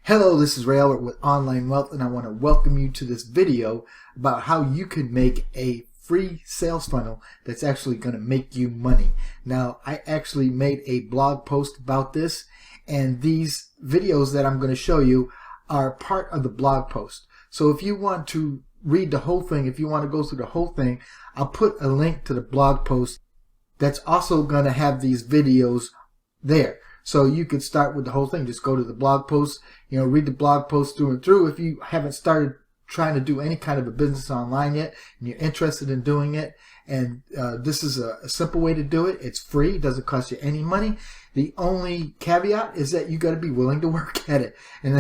Hello, this is Ray Albert with Online Wealth, and I want to welcome you to this video about how you can make a free sales funnel that's actually going to make you money. Now, I actually made a blog post about this, and these videos that I'm going to show you are part of the blog post. So if you want to read the whole thing, if you want to go through the whole thing, I'll put a link to the blog post that's also going to have these videos there. So you could start with the whole thing. Just go to the blog post, read the blog post through and through. If you haven't started trying to do any kind of a business online yet and you're interested in doing it, and this is a simple way to do it. It's free. It doesn't cost you any money. The only caveat is that you got to be willing to work at it. And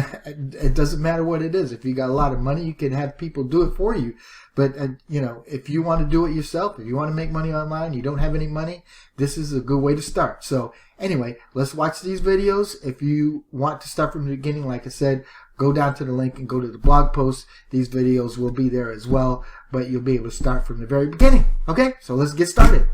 it doesn't matter what it is. If you got a lot of money, you can have people do it for you. But, if you want to do it yourself, if you want to make money online, you don't have any money, this is a good way to start. So anyway, let's watch these videos. If you want to start from the beginning, like I said, go down to the link and go to the blog post. These videos will be there as well, but you'll be able to start from the very beginning. Okay, so let's get started.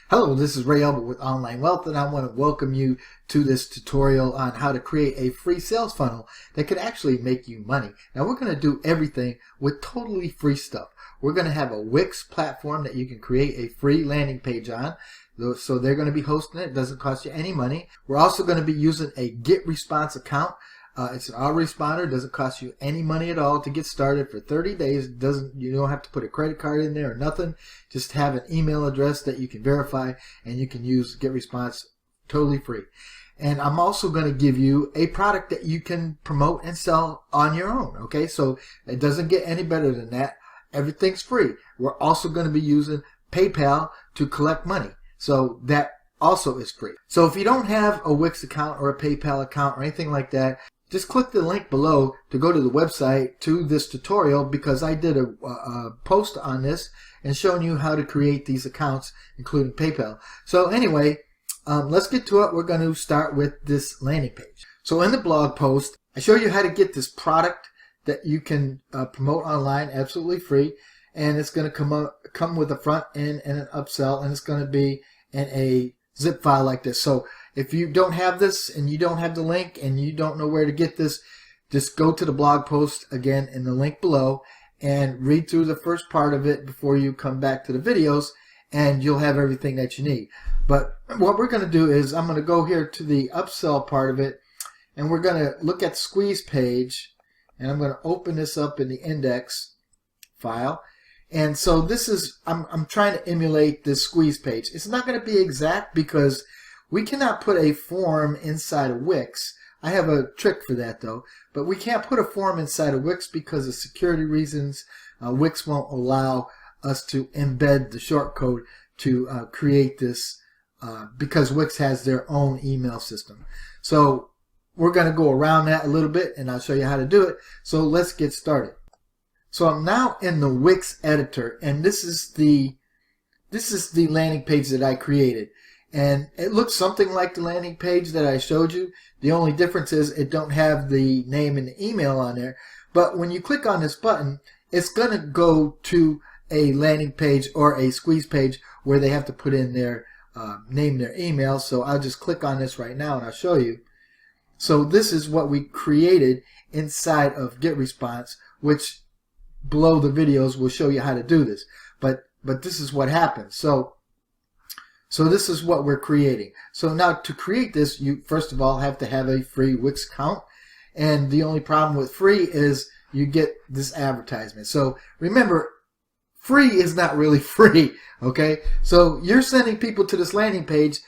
Hello, this is Ray Albert with Online Wealth, and I want to welcome you to this tutorial on how to create a free sales funnel that could actually make you money. Now, we're going to do everything with totally free stuff. We're going to have a Wix platform that you can create a free landing page on. So they're going to be hosting it. It doesn't cost you any money. We're also going to be using a GetResponse account. It's an autoresponder. It doesn't cost you any money at all to get started for 30 days. You don't have to put a credit card in there or nothing. Just have an email address that you can verify, and you can use GetResponse totally free. And I'm also going to give you a product that you can promote and sell on your own. Okay, so it doesn't get any better than that. Everything's free. We're also going to be using PayPal to collect money. So that also is free. So if you don't have a Wix account or a PayPal account or anything like that, just click the link below to go to the website to this tutorial, because I did a post on this and showing you how to create these accounts, including PayPal. So anyway, let's get to it. We're going to start with this landing page. So in the blog post, I show you how to get this product that you can promote online absolutely free, and it's going to come with a front end and an upsell, and it's going to be in a zip file like this. So if you don't have this and you don't have the link and you don't know where to get this, just go to the blog post again in the link below and read through the first part of it before you come back to the videos, and you'll have everything that you need. But what we're going to do is I'm going to go here to the upsell part of it, and we're going to look at the squeeze page, and I'm going to open this up in the index file. And so this is, I'm trying to emulate this squeeze page. It's not going to be exact because we cannot put a form inside of Wix. I have a trick for that though, but we can't put a form inside of Wix because of security reasons. Wix won't allow us to embed the shortcode to create this because Wix has their own email system. So we're going to go around that a little bit, and I'll show you how to do it. So let's get started. So I'm now in the Wix editor, and this is the landing page that I created. And it looks something like the landing page that I showed you. The only difference is it don't have the name and the email on there. But when you click on this button, it's going to go to a landing page or a squeeze page where they have to put in their name, their email. So I'll just click on this right now and I'll show you. So this is what we created inside of GetResponse, which below the videos will show you how to do this. But this is what happens. So this is what we're creating. So now to create this, you first of all have to have a free Wix account. And the only problem with free is you get this advertisement. So remember, free is not really free, okay? So you're sending people to this landing page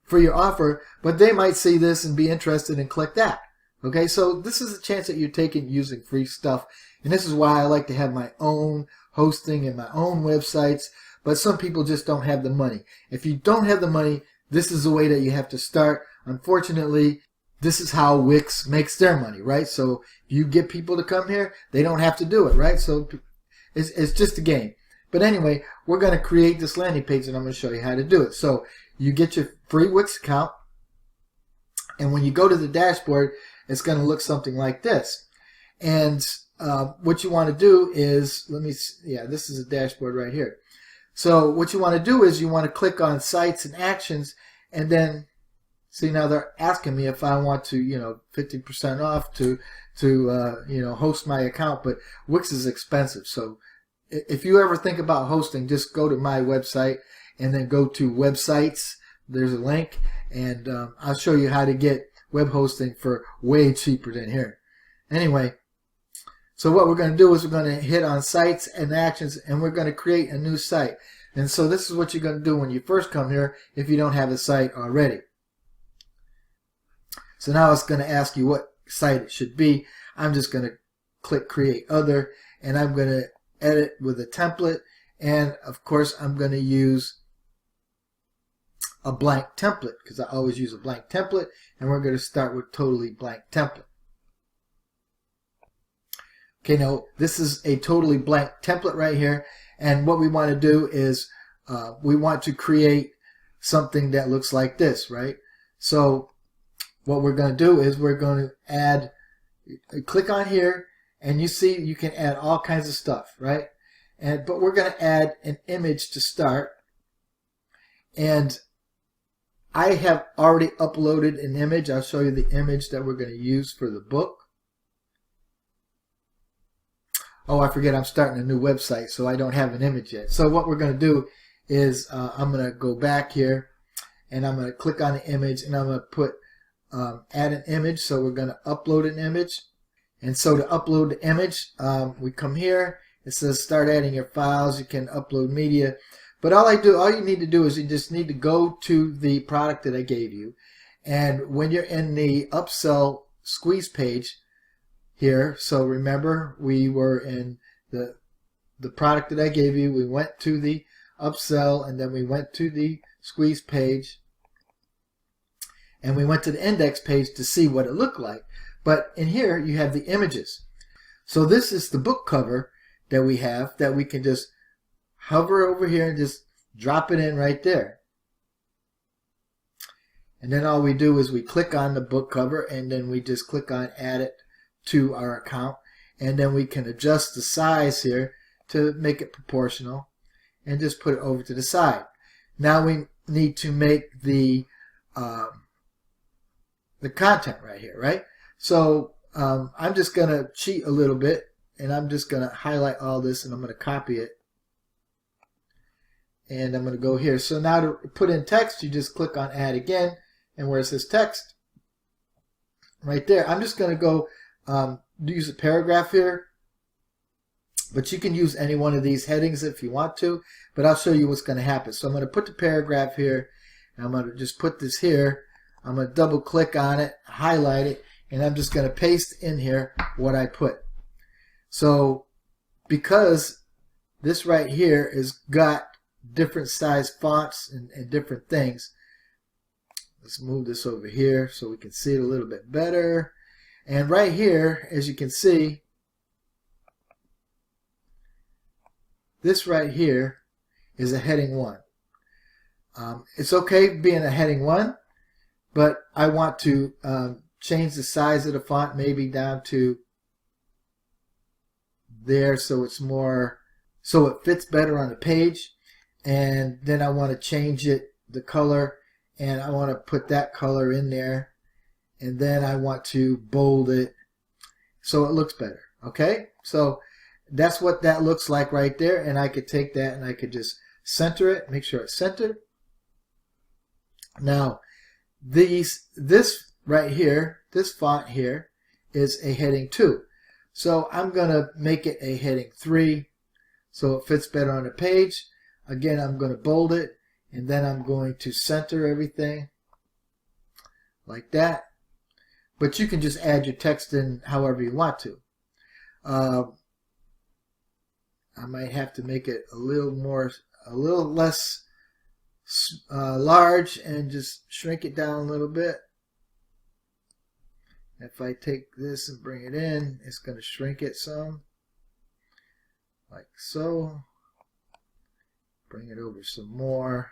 for your offer, but they might see this and be interested and click that. Okay, so this is a chance that you're taking using free stuff. And this is why I like to have my own hosting and my own websites. But some people just don't have the money. If you don't have the money, this is the way that you have to start. Unfortunately, this is how Wix makes their money, right? So you get people to come here, they don't have to do it, right? So it's just a game. But anyway, we're going to create this landing page, and I'm going to show you how to do it. So you get your free Wix account, and when you go to the dashboard, it's going to look something like this. And what you want to do is, this is a dashboard right here. So what you want to do is you want to click on Sites and Actions, and then see, now they're asking me if I want to, 50% off to host my account, but Wix is expensive. So if you ever think about hosting, just go to my website and then go to websites. There's a link, and I'll show you how to get web hosting for way cheaper than here. Anyway, so what we're going to do is we're going to hit on Sites and Actions, and we're going to create a new site. And so this is what you're going to do when you first come here if you don't have a site already. So now it's going to ask you what site it should be. I'm just going to click Create Other, and I'm going to edit with a template, and of course I'm going to use a blank template because I always use a blank template, and we're going to start with totally blank template. Okay, now this is a totally blank template right here, and what we want to do is we want to create something that looks like this, right? So what we're going to do is we're going to add, click on here, and you see you can add all kinds of stuff, right? But we're going to add an image to start, and I have already uploaded an image. I'll show you the image that we're going to use for the book. Oh, I forget, I'm starting a new website, so I don't have an image yet. So what we're going to do is I'm going to go back here, and I'm going to click on the image, and I'm going to put add an image. So we're going to upload an image. And so to upload the image, we come here. It says start adding your files. You can upload media. But all you need to do is you just need to go to the product that I gave you. And when you're in the upsell squeeze page here, so remember we were in the product that I gave you. We went to the upsell, and then we went to the squeeze page, and we went to the index page to see what it looked like. But in here you have the images. So this is the book cover that we have, that we can just hover over here and just drop it in right there. And then all we do is we click on the book cover, and then we just click on add it to our account, and then we can adjust the size here to make it proportional and just put it over to the side. Now we need to make the content right here, right? So I'm just going to cheat a little bit, and I'm just going to highlight all this, and I'm going to copy it, and I'm going to go here. So now to put in text, you just click on add again, and where it says text right there, I'm just going to go use a paragraph here, but you can use any one of these headings if you want to, but I'll show you what's going to happen. So I'm going to put the paragraph here, and I'm going to just put this here. I'm going to double click on it, highlight it, and I'm just going to paste in here what I put. So because this right here has got different size fonts and different things, let's move this over here so we can see it a little bit better. And right here, as you can see, this right here is a heading 1. It's okay being a heading 1, but I want to change the size of the font maybe down to there, so it's more, so it fits better on the page. And then I want to change it, the color, and I want to put that color in there, and then I want to bold it so it looks better. Okay, so that's what that looks like right there, and I could take that and I could just center it, make sure it's centered. Now this right here, this font here, is a heading 2, so I'm gonna make it a heading 3 so it fits better on the page. Again, I'm going to bold it, and then I'm going to center everything like that. But you can just add your text in however you want to. I might have to make it a little less large, and just shrink it down a little bit. If I take this and bring it in, it's going to shrink it some, like so. Bring it over some more.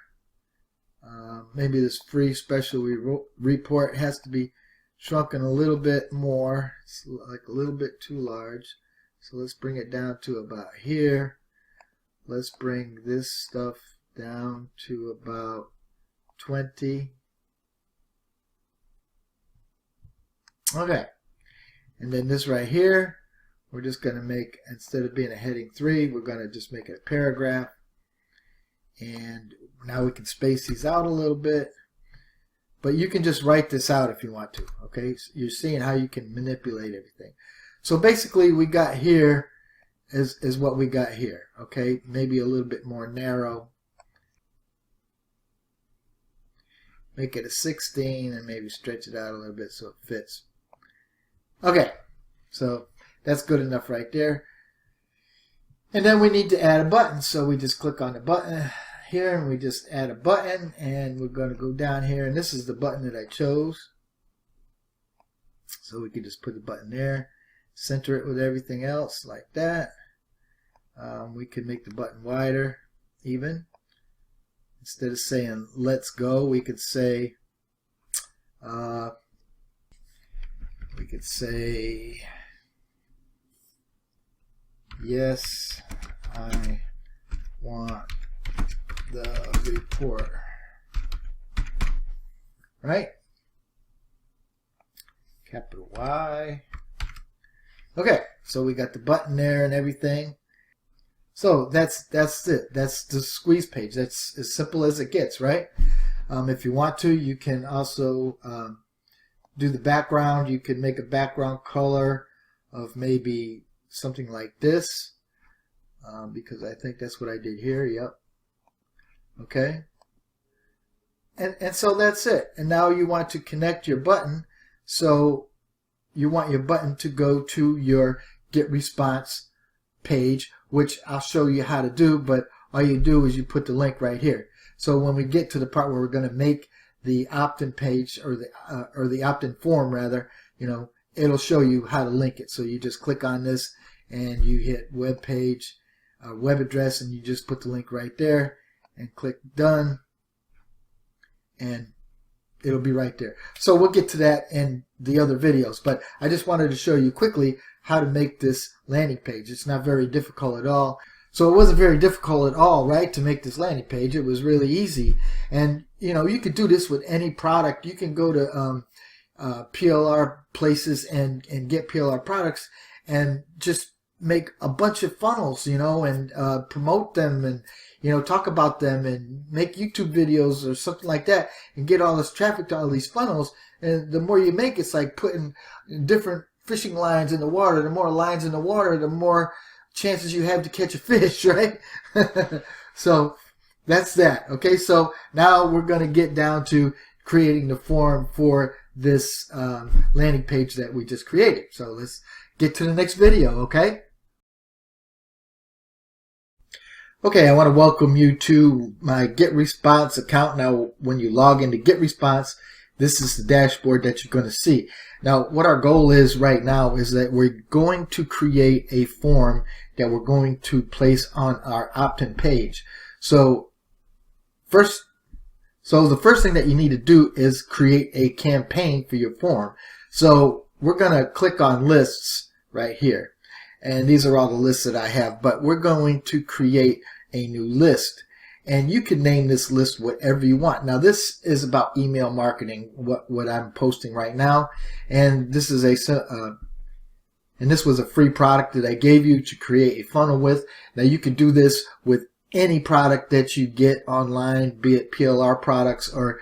Maybe this free special report has to be shrunken a little bit more. It's like a little bit too large. So let's bring it down to about here. Let's bring this stuff down to about 20. Okay. And then this right here, we're just going to make, instead of being a heading 3, we're going to just make it a paragraph. And now we can space these out a little bit. But you can just write this out if you want to. Okay, so you're seeing how you can manipulate everything. So basically we got here is what we got here. Okay, maybe a little bit more narrow. Make it a 16 and maybe stretch it out a little bit so it fits. Okay, so that's good enough right there. And then we need to add a button. So we just click on the button here and we just add a button, and we're going to go down here, and this is the button that I chose. So we can just put the button there, center it with everything else like that. We can make the button wider even. Instead of saying let's go, we could say yes, I want the report. Right? Capital Y. Okay, so we got the button there and everything. So that's it. That's the squeeze page. That's as simple as it gets, right? If you want to, you can also do the background. You can make a background color of maybe something like this, because I think that's what I did here. Yep. Okay. And so that's it. And now you want to connect your button. So you want your button to go to your get response page, which I'll show you how to do, but all you do is you put the link right here. So when we get to the part where we're going to make the opt-in page, or the opt-in form rather, you know, it'll show you how to link it. So you just click on this and you hit web page, web address, and you just put the link right there and click done, and it'll be right there. So we'll get to that in the other videos, but I just wanted to show you quickly how to make this landing page. It's not very difficult at all. So it wasn't very difficult at all, right, to make this landing page. It was really easy. And you know, you could do this with any product. You can go to PLR places and get PLR products and just make a bunch of funnels, you know, and promote them, and you know, talk about them, and make YouTube videos or something like that, and get all this traffic to all these funnels. And the more you make, it's like putting different fishing lines in the water. The more lines in the water, the more chances you have to catch a fish, right? So that's that. Okay, so now we're going to get down to creating the form for this landing page that we just created. So let's get to the next video, okay? Okay, I want to welcome you to my GetResponse account. Now, when you log into GetResponse, this is the dashboard that you're going to see. Now, what our goal is right now is that we're going to create a form that we're going to place on our opt-in page. So the first thing that you need to do is create a campaign for your form. So we're going to click on lists right here. And these are all the lists that I have, but we're going to create a new list. And you can name this list whatever you want. Now this is about email marketing, what I'm posting right now. And this is this was a free product that I gave you to create a funnel with. Now you can do this with any product that you get online, be it PLR products or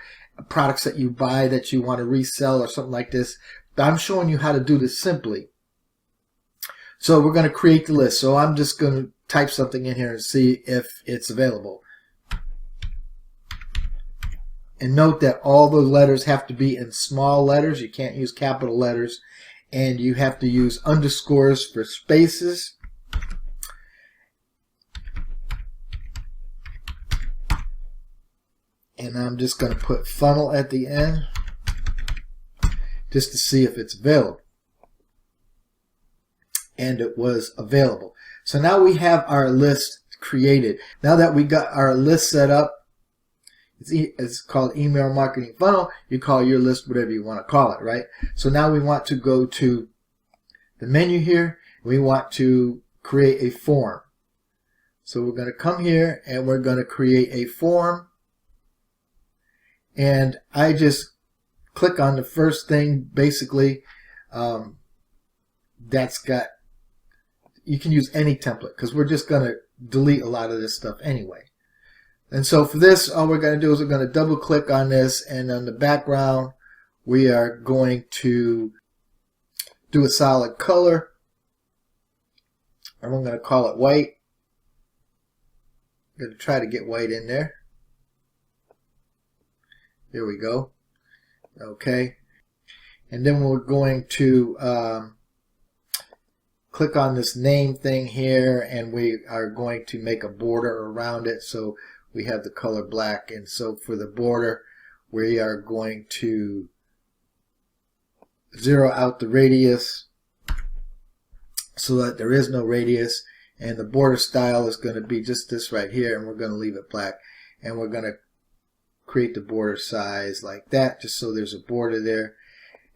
products that you buy that you want to resell or something like this. But I'm showing you how to do this simply. So we're going to create the list. So I'm just going to type something in here and see if it's available. And note that all the letters have to be in small letters. You can't use capital letters. And you have to use underscores for spaces. And I'm just going to put funnel at the end just to see if it's available. And it was available. So now we have our list created. Now that we got our list set up, It's called email marketing funnel. You call your list whatever you want to call it, right? So now we want to go to the menu here. We want to create a form. So we're going to come here and we're going to create a form. And I just click on the first thing, basically, that's got, you can use any template because we're just going to delete a lot of this stuff anyway. And so for this, all we're going to do is we're going to double click on this, and on the background, we are going to do a solid color. And we're going to call it white. I'm going to try to get white in there. There we go. Okay. And then we're going to click on this name thing here, and we are going to make a border around it. So we have the color black, and so for the border, we are going to zero out the radius so that there is no radius, and the border style is going to be just this right here, and we're going to leave it black, and we're going to create the border size like that, just so there's a border there,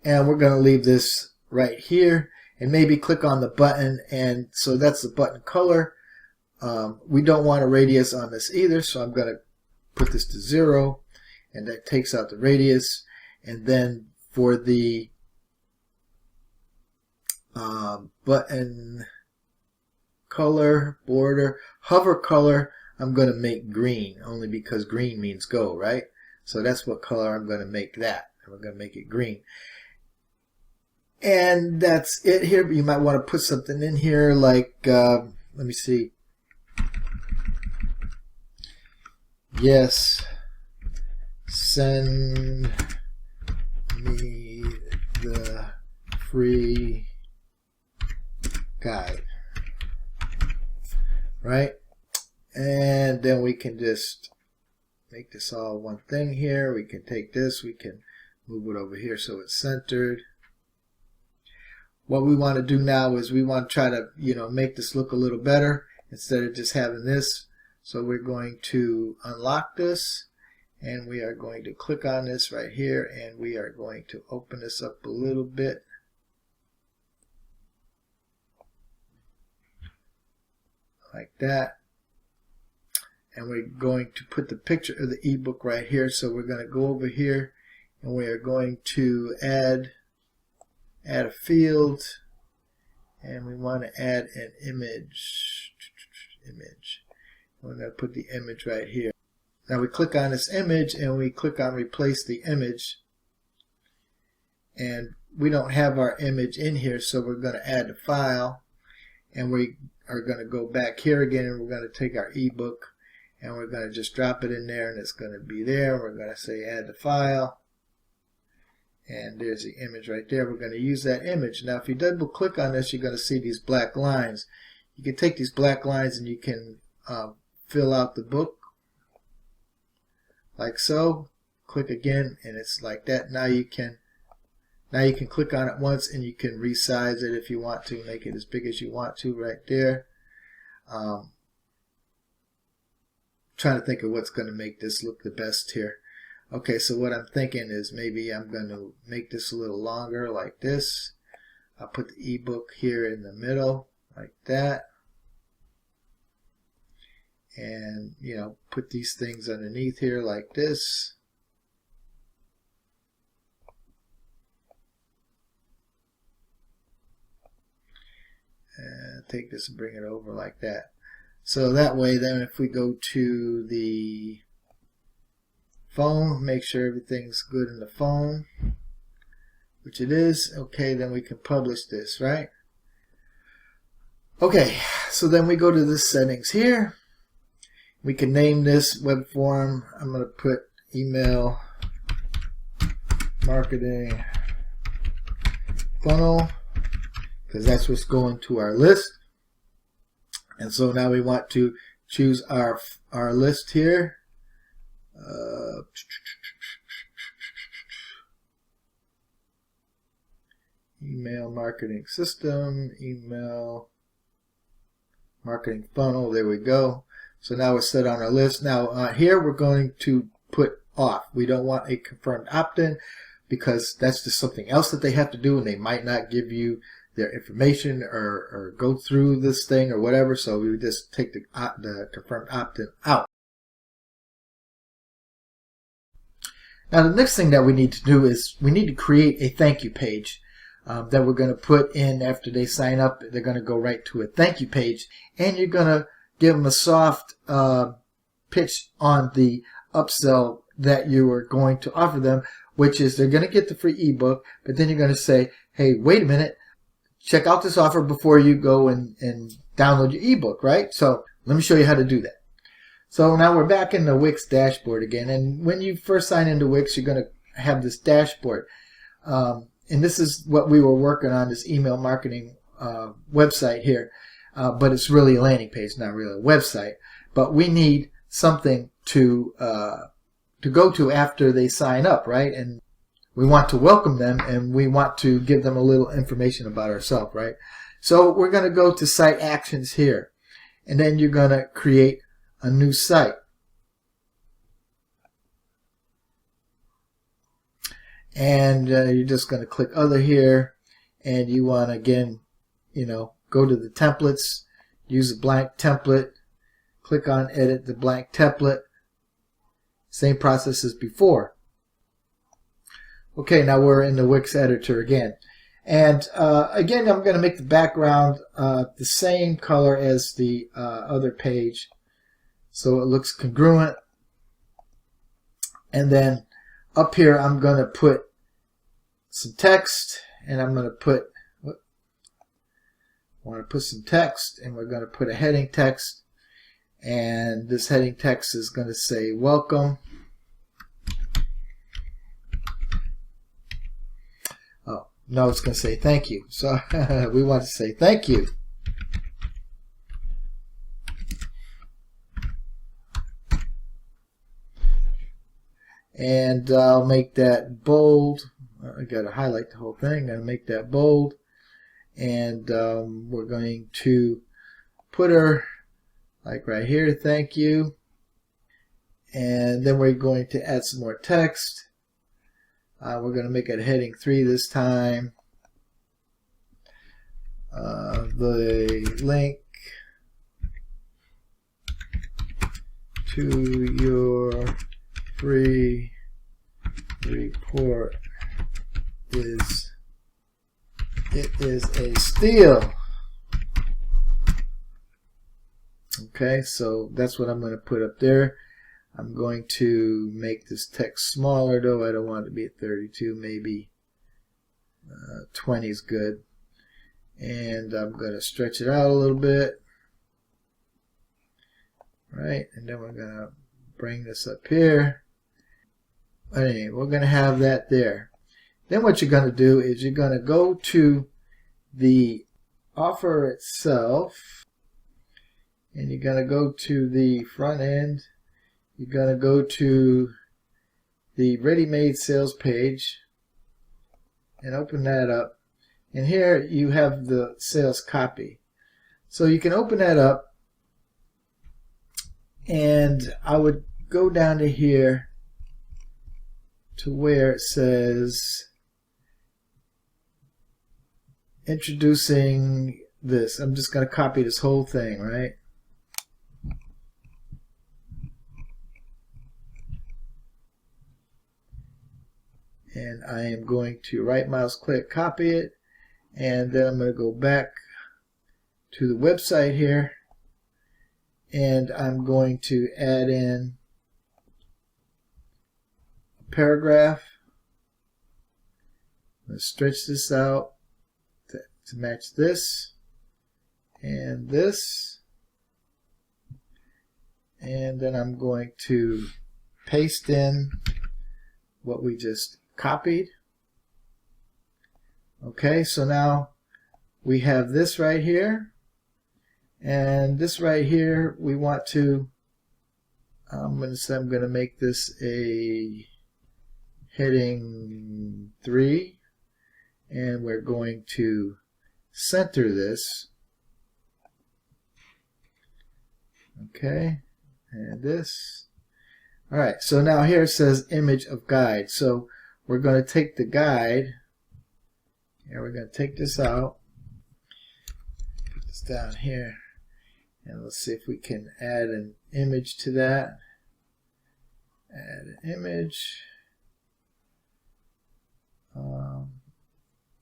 and we're going to leave this right here, and maybe click on the button, and so that's the button color. We don't want a radius on this either, so I'm going to put this to 0, and that takes out the radius. And then for the button color, border, hover color, I'm going to make green, only because green means go, right? So that's what color I'm going to make that. And we're going to make it green. And that's it here. You might want to put something in here like, let me see. Yes, send me the free guide, right? And then we can just make this all one thing here. We can take this, we can move it over here so it's centered. What we want to do now is we want to try to, make this look a little better instead of just having this. So we're going to unlock this, and we are going to click on this right here, and we are going to open this up a little bit. Like that. And we're going to put the picture of the ebook right here. So we're going to go over here, and we are going to add a field, and we want to add an image. We're going to put the image right here. Now we click on this image, and we click on replace the image, and we don't have our image in here, so we're going to add the file, and we are going to go back here again, and we're going to take our ebook, and we're going to just drop it in there, and it's going to be there. We're going to say add the file, and there's the image right there. We're going to use that image. Now if you double click on this, you're going to see these black lines. You can take these black lines and you can fill out the book like so. Click again, and it's like that. Now you can click on it once, and you can resize it if you want to, make it as big as you want to right there. Trying to think of what's going to make this look the best here. Okay, so what I'm thinking is maybe I'm going to make this a little longer like this. I'll put the ebook here in the middle like that. And, put these things underneath here like this. And take this and bring it over like that. So that way, then if we go to the phone, make sure everything's good in the phone, which it is. Okay, then we can publish this, right? Okay, so then we go to the settings here. We can name this web form. I'm going to put email marketing funnel, because that's what's going to our list. And so now we want to choose our list here. Email marketing system, email marketing funnel. There we go. So now we're set on our list. Now here we're going to put off. We don't want a confirmed opt-in because that's just something else that they have to do, and they might not give you their information or go through this thing or whatever. So we would just take the confirmed opt-in out. Now the next thing that we need to do is we need to create a thank you page that we're going to put in after they sign up. They're going to go right to a thank you page, and you're going to give them a soft pitch on the upsell that you are going to offer them, which is they're going to get the free ebook, but then you're going to say, hey, wait a minute, check out this offer before you go and download your ebook, right? So let me show you how to do that. So now we're back in the Wix dashboard again, and when you first sign into Wix, you're going to have this dashboard. And this is what we were working on, this email marketing website here. But it's really a landing page, not really a website. But we need something to go to after they sign up, right? And we want to welcome them, and we want to give them a little information about ourselves, right? So we're going to go to Site Actions here, and then you're going to create a new site. And you're just going to click Other here, and you want to, again, go to the templates, use a blank template, click on Edit the blank template. Same process as before. Okay, now we're in the Wix editor again. And again, I'm going to make the background the same color as the other page, so it looks congruent. And then up here, I'm going to put some text, and I'm going to put, I want to put some text, and we're going to put a heading text, and this heading text is going to say welcome. Oh, no, it's going to say thank you. So we want to say thank you. And I'll make that bold. I got to highlight the whole thing. I'm going to make that bold. And we're going to put her like right here, thank you. And then we're going to add some more text. We're going to make it heading 3 this time. The link to your free report is a steal. Okay, so that's what I'm going to put up there. I'm going to make this text smaller, though I don't want it to be at 32. Maybe 20 is good. And I'm going to stretch it out a little bit. Right, and then we're going to bring this up here. Anyway, we're going to have that there. Then what you're going to do is you're going to go to the offer itself, and you're going to go to the front end. You're going to go to the ready-made sales page and open that up. And here you have the sales copy. So you can open that up, and I would go down to here to where it says introducing this. I'm just going to copy this whole thing, right? And I am going to right mouse click, copy it, and then I'm going to go back to the website here, and I'm going to add in a paragraph. I'm going to stretch this out to match this and this, and then I'm going to paste in what we just copied. Okay, so now we have this right here, and this right here we want to, I'm going to make this a heading 3, and we're going to center this. Okay, and this. All right, so now here it says image of guide. So we're going to take the guide, and we're going to take this out, put this down here, and let's see if we can add an image to that. Add an image.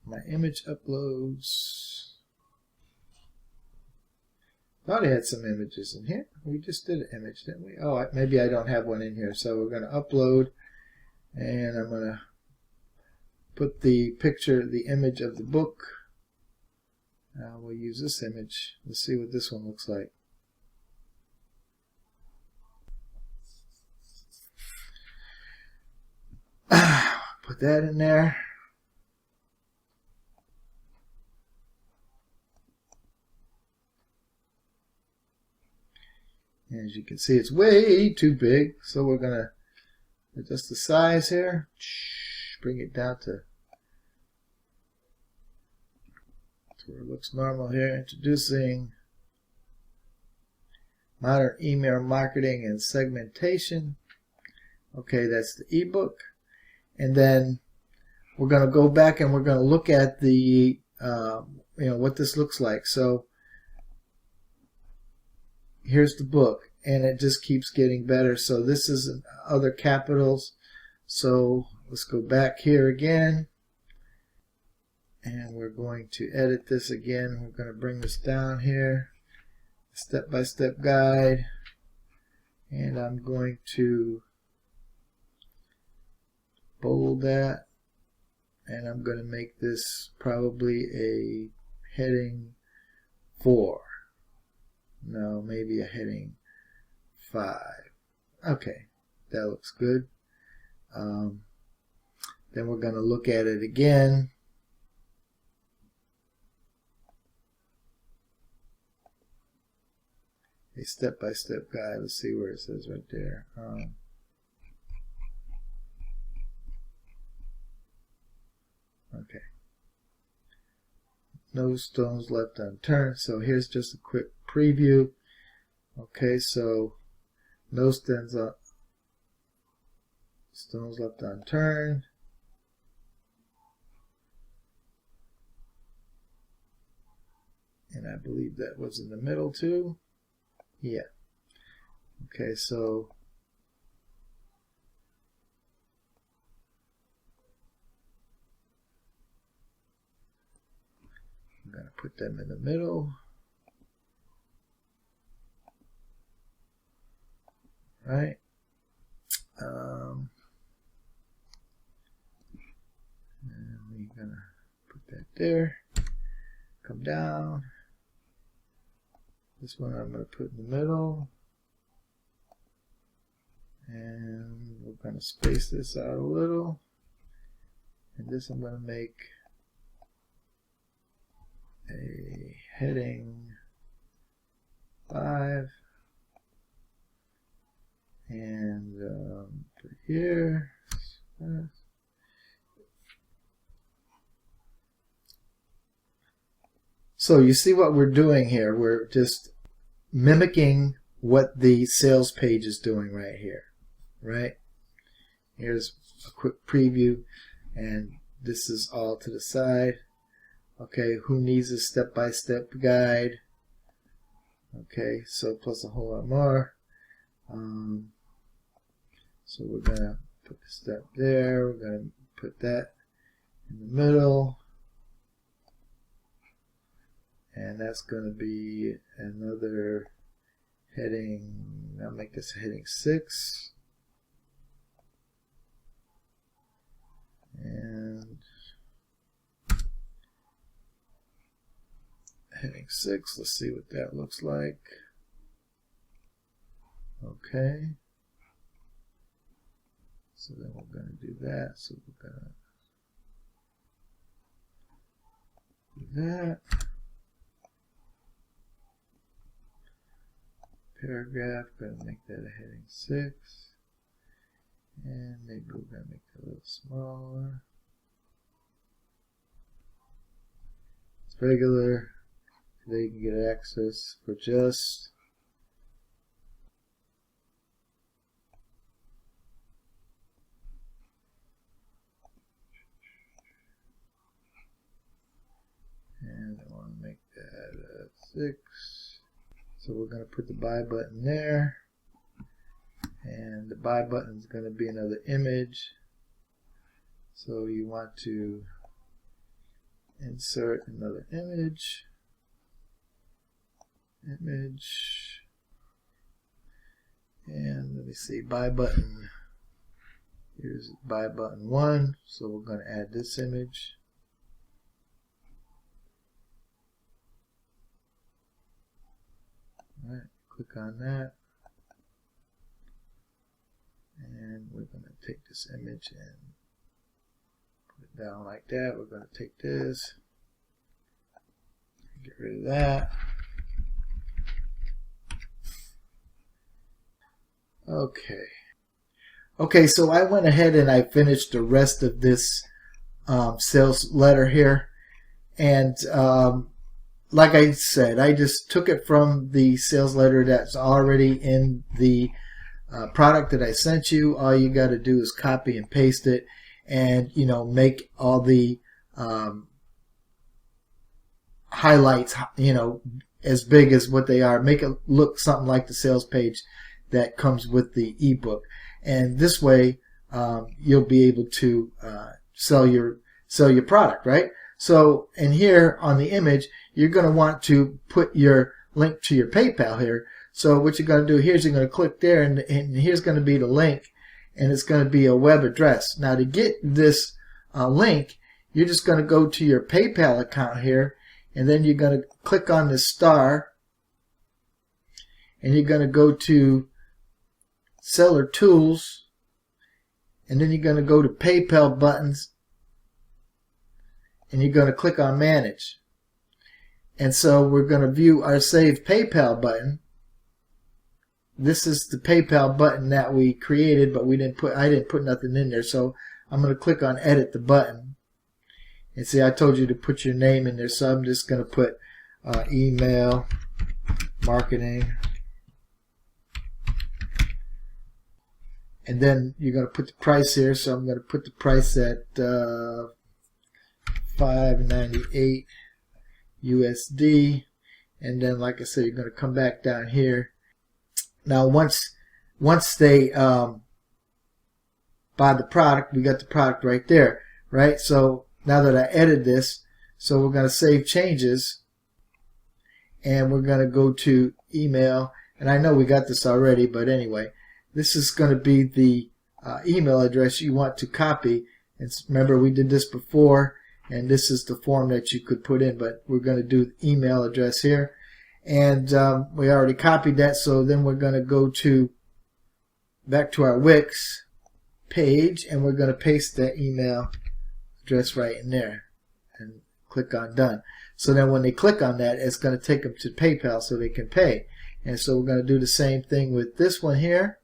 My image uploads. Thought I had some images in here. We just did an image, didn't we? Oh, maybe I don't have one in here. So we're going to upload, and I'm going to put the picture, the image of the book. We'll use this image. Let's see what this one looks like. Put that in there. And as you can see, it's way too big, so we're going to adjust the size here. Bring it down to where it looks normal here. Introducing modern email marketing and segmentation. Okay, that's the ebook. And then we're going to go back and we're going to look at the what this looks like. So here's the book, and it just keeps getting better. So this is in other capitals. So let's go back here again, and we're going to edit this again. We're going to bring this down here, step-by-step guide, and I'm going to bold that, and I'm going to make this probably a heading 4. No, maybe a heading 5. Okay, that looks good. Then we're going to look at it again. A step-by-step guide. Let's see where it says right there. Okay. No stones left unturned. So here's just a quick preview. Okay, so no stones left unturned. And I believe that was in the middle too. Yeah. Okay, so I'm going to put them in the middle. Right. And we're going to put that there. Come down. This one I'm going to put in the middle. And we're going to space this out a little. And this I'm going to make a heading 5. And put it here. So you see what we're doing here. We're just mimicking what the sales page is doing right here. Right? Here's a quick preview, and this is all to the side. Okay, who needs a step-by-step guide? Okay, so plus a whole lot more. So we're going to put the step there. We're going to put that in the middle. And that's going to be another heading. I'll make this heading 6. And heading 6. Let's see what that looks like. Okay. So then we're going to do that. So we're going to do that. Paragraph, going to make that a heading 6. And maybe we're going to make it a little smaller. It's regular. Today you can get access for just want to make that 6. So we're going to put the buy button there. And the buy button is going to be another image. So you want to insert another image. And let me see, buy button. Here's buy button 1. So we're going to add this image. Alright, click on that. And we're going to take this image and put it down like that. We're going to take this, get rid of that. Okay, so I went ahead and I finished the rest of this sales letter here. And like I said, I just took it from the sales letter that's already in the product that I sent you. All you got to do is copy and paste it, and make all the highlights as big as what they are. Make it look something like the sales page that comes with the ebook, and this way you'll be able to sell your product, right? So, and here on the image, you're going to want to put your link to your PayPal here. So what you're going to do here is you're going to click there, and here's going to be the link, and it's going to be a web address. Now to get this link, you're just going to go to your PayPal account here, and then you're going to click on this star, and you're going to go to Seller Tools, and then you're going to go to PayPal buttons, and you're going to click on Manage. And so we're going to view our Save PayPal button. This is the PayPal button that we created, but I didn't put nothing in there. So I'm going to click on Edit the button. And see, I told you to put your name in there, so I'm just going to put email marketing. And then you're going to put the price here, so I'm going to put the price at $5.98 USD. And then, like I said, you're going to come back down here. Now, once they buy the product, we got the product right there, right? So now that I edited this, so we're going to save changes, and we're going to go to email. And I know we got this already, but anyway, this is going to be the email address you want to copy. And remember, we did this before, and this is the form that you could put in, but we're going to do the email address here. And we already copied that, so then we're going to go back to our Wix page, and we're going to paste that email address right in there and click on Done. So then when they click on that, it's going to take them to PayPal so they can pay. And so we're going to do the same thing with this one here.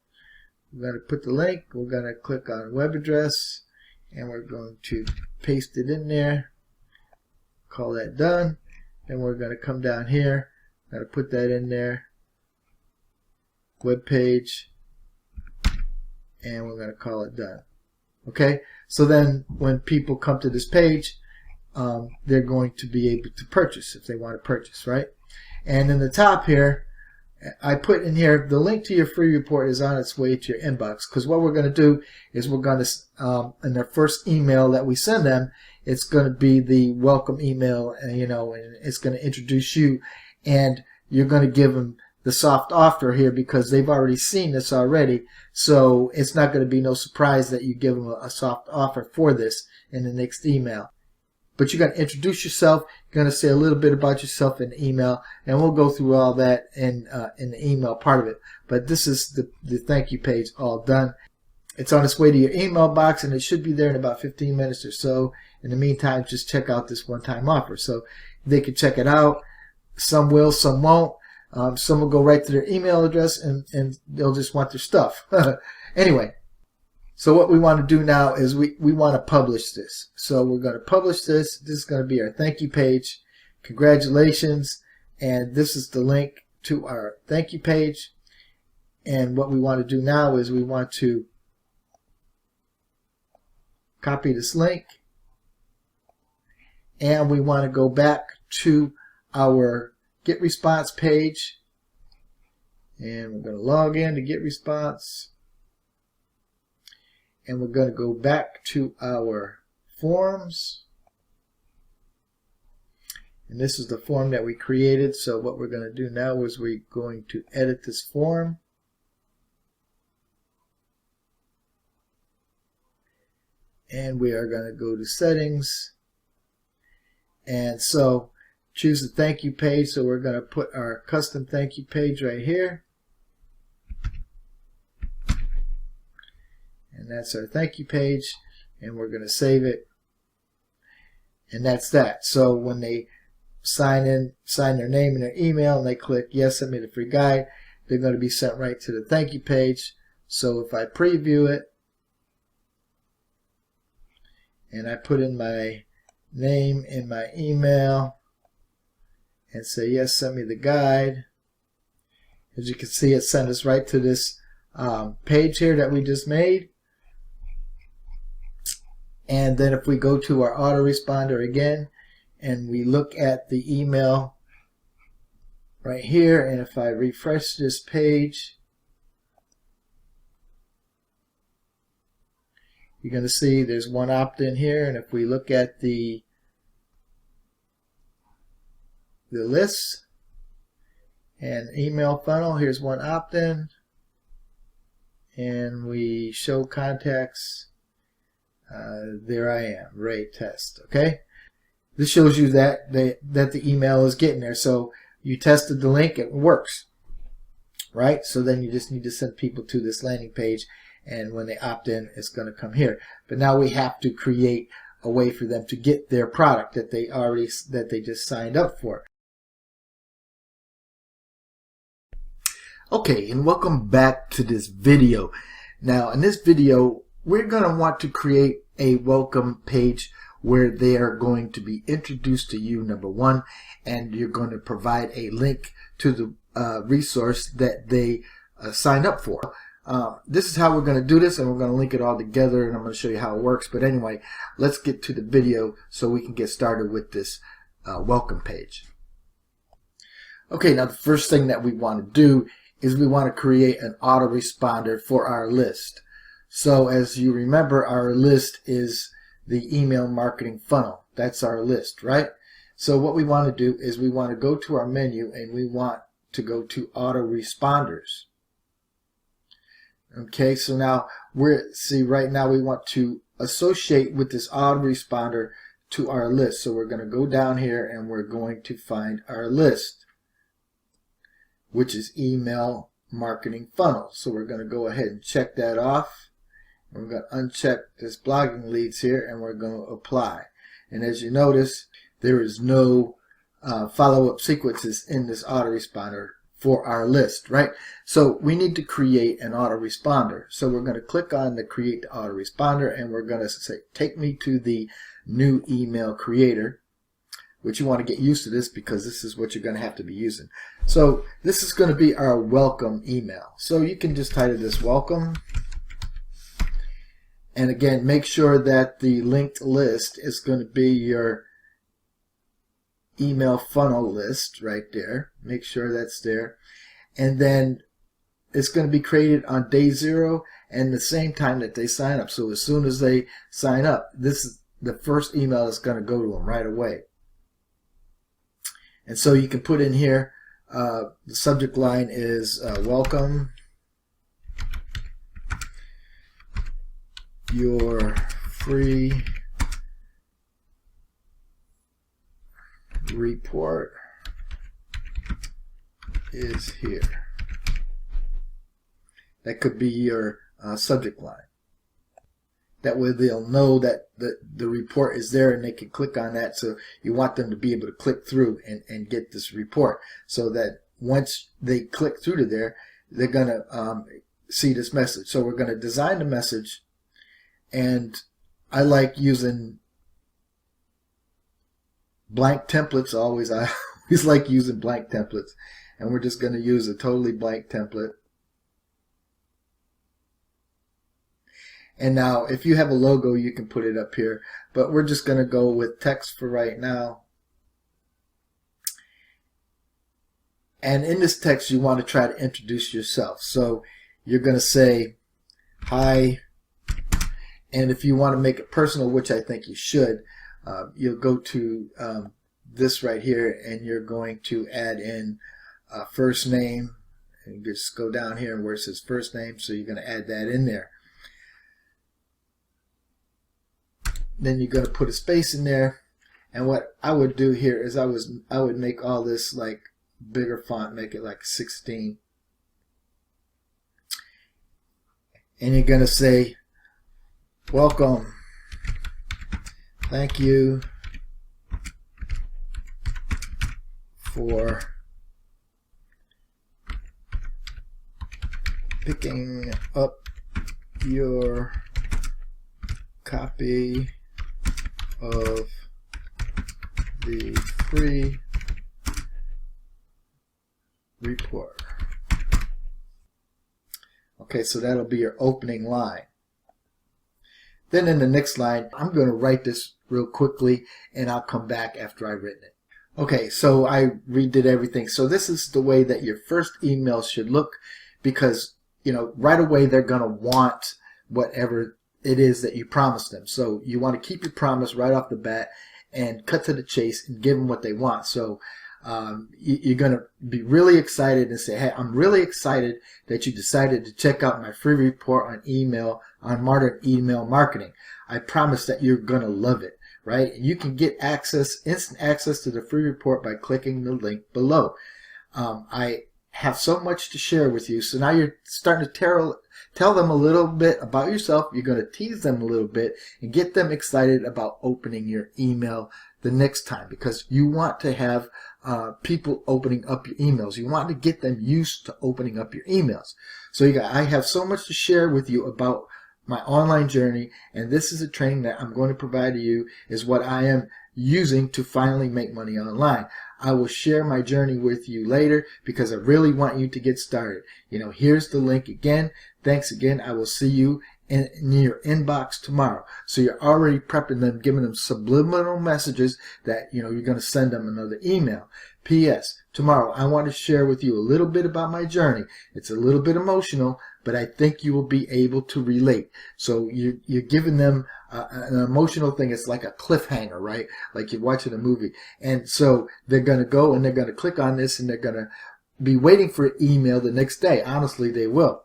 We're going to put the link, we're going to click on web address, and we're going to paste it in there, call that done. Then we're going to come down here, got to put that in there, web page, and we're going to call it done. Okay, so then when people come to this page, they're going to be able to purchase if they want to purchase, right? And in the top here, I put in here, the link to your free report is on its way to your inbox, because what we're going to do is we're going to, in their first email that we send them, it's going to be the welcome email, and it's going to introduce you, and you're going to give them the soft offer here because they've already seen this already. So it's not going to be no surprise that you give them a soft offer for this in the next email. But you're going to introduce yourself. You're going to say a little bit about yourself in the email, and we'll go through all that in the email part of it. But this is the thank you page all done. It's on its way to your email box, and it should be there in about 15 minutes or so. In the meantime, just check out this one-time offer. So they can check it out. Some will, some won't. Some will go right to their email address, and they'll just want their stuff. Anyway. So what we want to do now is we want to publish this. So we're going to publish this. This is going to be our thank you page. Congratulations. And this is the link to our thank you page. And what we want to do now is we want to copy this link. And we want to go back to our get response page, and we're going to log in to get response, and we're going to go back to our forms, and this is the form that we created. So what we're going to do now is we're going to edit this form, and we are going to go to settings, and so choose the thank you page. So we're going to put our custom thank you page right here, and that's our thank you page, and we're going to save it, and that's that. So when they sign their name and their email, and they click yes, send me the free guide, they're going to be sent right to the thank you page. So if I preview it and I put in my name and my email and say yes, send me the guide, as you can see, it sent us right to this page here that we just made. And then if we go to our autoresponder again and we look at the email right here, and if I refresh this page, you're going to see there's one opt-in here, and if we look at the list and email funnel, here's one opt-in, and we show contacts. There I am, Ray Test. Okay, this shows you that the email is getting there. So you tested the link, it works, right? So then you just need to send people to this landing page, and when they opt in, it's going to come here. But now we have to create a way for them to get their product that they just signed up for. Okay, and welcome back to this video. Now in this video, we're going to want to create a welcome page where they are going to be introduced to you, number one, and you're going to provide a link to the resource that they signed up for. This is how we're going to do this, and we're going to link it all together, and I'm going to show you how it works. But anyway, let's get to the video so we can get started with this welcome page. Okay, now the first thing that we want to do is we want to create an autoresponder for our list. So as you remember, our list is the email marketing funnel. That's our list, right? So what we want to do is we want to go to our menu, and we want to go to autoresponders. Okay, so now right now we want to associate with this autoresponder to our list. So we're going to go down here and we're going to find our list, which is email marketing funnel. So we're going to go ahead and check that off. We're going to uncheck this blogging leads here, and we're going to apply. And as you notice, there is no follow-up sequences in this autoresponder for our list, right? So we need to create an autoresponder. So we're going to click on the create the autoresponder, and we're going to say take me to the new email creator, which you want to get used to this because this is what you're going to have to be using. So this is going to be our welcome email. So you can just title this welcome. And again, make sure that the linked list is going to be your email funnel list right there. Make sure that's there. And then it's going to be created on day 0 and the same time that they sign up. So as soon as they sign up, this is the first email that's going to go to them right away. And so you can put in here, the subject line is welcome. Your free report is here. That could be your subject line. That way they'll know that the report is there and they can click on that. So you want them to be able to click through and get this report, so that once they click through to there, they're going to see this message. So we're going to design the message. And I like using blank templates always. I always like using blank templates. And we're just going to use a totally blank template. And now if you have a logo, you can put it up here. But we're just going to go with text for right now. And in this text, you want to try to introduce yourself. So you're going to say, hi. And if you want to make it personal, which I think you should, you'll go to this right here, and you're going to add in first name. And just go down here where it says first name, so you're going to add that in there. Then you're going to put a space in there. And what I would do here is I would make all this like bigger font, make it like 16. And you're going to say, welcome, thank you for picking up your copy of the free report. Okay, so that'll be your opening line. Then in the next line, I'm going to write this real quickly, and I'll come back after I've written it. Okay, so I redid everything. So this is the way that your first email should look, because right away they're going to want whatever it is that you promised them. So you want to keep your promise right off the bat and cut to the chase and give them what they want. So you're going to be really excited and say, hey, I'm really excited that you decided to check out my free report on email, on modern email marketing. I promise that you're going to love it, right? You can get instant access to the free report by clicking the link below. I have so much to share with you. So now you're starting to tell them a little bit about yourself. You're going to tease them a little bit and get them excited about opening your email the next time, because you want to have people opening up your emails. You want to get them used to opening up your emails. So I have so much to share with you about my online journey, and this is a training that I'm going to provide to you, is what I am using to finally make money online. I will share my journey with you later because I really want you to get started. Here's the link again. Thanks again. I will see you in your inbox tomorrow. So you're already prepping them, giving them subliminal messages that you're going to send them another email. P.S. Tomorrow I want to share with you a little bit about my journey. It's a little bit emotional, but I think you will be able to relate. So you're giving them an emotional thing. It's like a cliffhanger, right? Like you're watching a movie. And so they're going to go and they're going to click on this, and they're going to be waiting for an email the next day. Honestly, they will.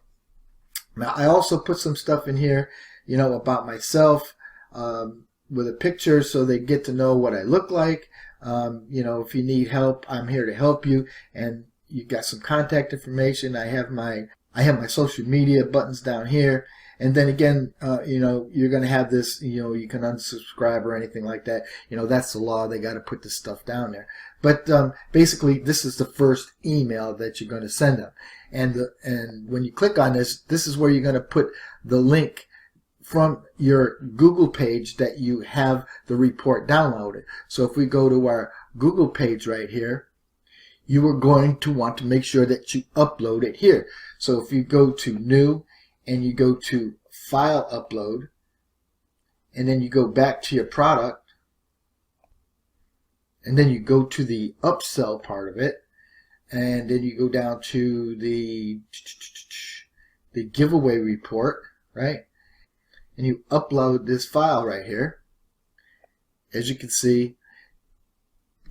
Now, I also put some stuff in here, about myself with a picture, so they get to know what I look like. If you need help, I'm here to help you. And you got some contact information. I have my social media buttons down here. And then again, you're going to have this, you can unsubscribe or anything like that. That's the law. They got to put this stuff down there. But basically, this is the first email that you're going to send them. And when you click on this, this is where you're going to put the link from your Google page that you have the report downloaded. So if we go to our Google page right here, you are going to want to make sure that you upload it here. So if you go to New and you go to File Upload, and then you go back to your product, and then you go to the upsell part of it, and then you go down to the giveaway report, right? And you upload this file right here. As you can see,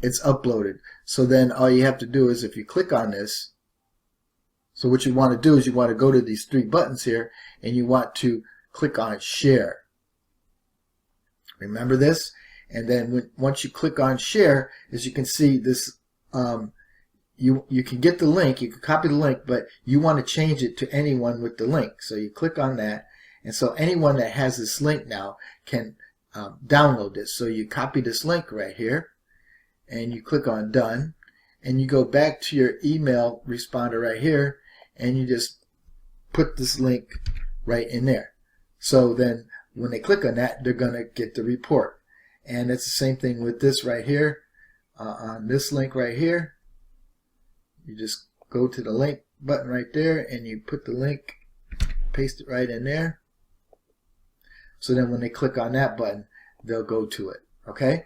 it's uploaded. So then all you have to do is, if you click on this, so what you want to do is you want to go to these three buttons here, and you want to click on Share. Remember this? And then once you click on Share, as you can see, this you can get the link, you can copy the link, but you want to change it to anyone with the link. So you click on that, and so anyone that has this link now can download this. So you copy this link right here, and you click on Done, and you go back to your email responder right here, and you just put this link right in there. So then when they click on that, they're going to get the report. And it's the same thing with this right here. On this link right here, you just go to the link button right there, and you put the link, paste it right in there. So then when they click on that button, they'll go to it. Okay?